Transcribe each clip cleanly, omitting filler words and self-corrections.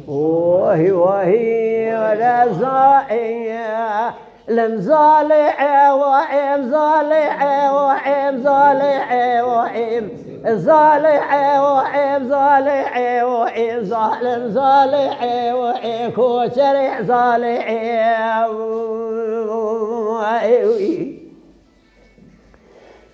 وهي ولا زائية لم زالع وإم زالع وإم زالع وإم زالع وإم زالع وإم ظالم زالع وإم كوشرع زالع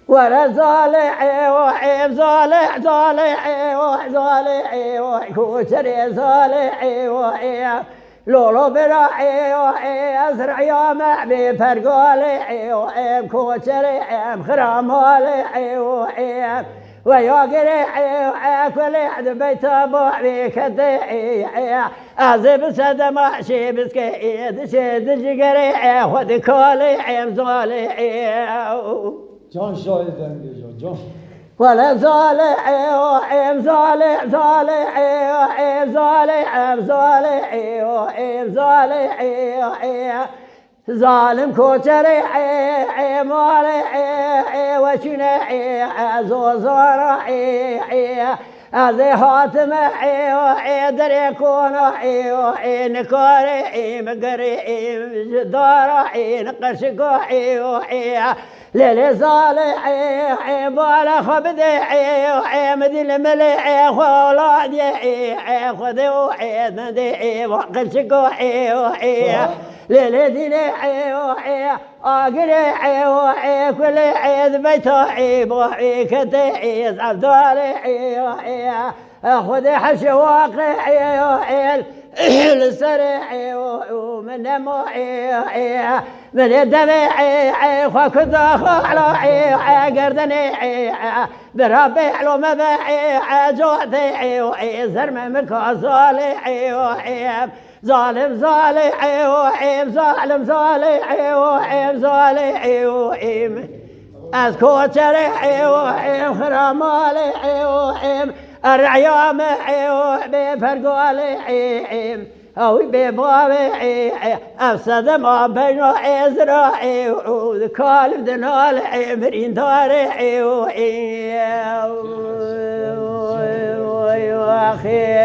ولا زالع وإم زالع زالع وزالع وكوشرع زالع وإم لولو براعي وإي أزرع يوم بفرقولي وإم كوشري إم خرامولي وإم ويوقري وكل حد بيت أبوع بكدي أزب سدما شي بسكيد شد جقري خذ كولي إم زولي جان شاهدن جان ولا زالع وإم زالع زالع وإم زالع زالع وإم زالع ظالم كوتري مالع وشنعي زوزرعي هذي هاتمعي وعيدري كونعي نكاري مقري دارعي نقشقعي للي صالحي بالا خبدي مدي المليحي خولادي خذي وحيد ندي وقشقعي للي دليحي أقريحي كل عيد بيتوحي بوحي كتيز عبدالحي خذي حشواقي للسريحي ومن موحي من الدميحي وكذا خلعي قردني بربي حلو مباحي جوعتي زرم مكوزالي ظالم صالحي وحيم ظالم صالحي وحيم صالحي وحيم أسكوت شريحي وحيم خرامالحي وحيم الرعيامحي وحبي فرقالحي أو ببابحي أفسد ما بين إزراحي وذكال دنالحي مرين دارحي وحيم وأخي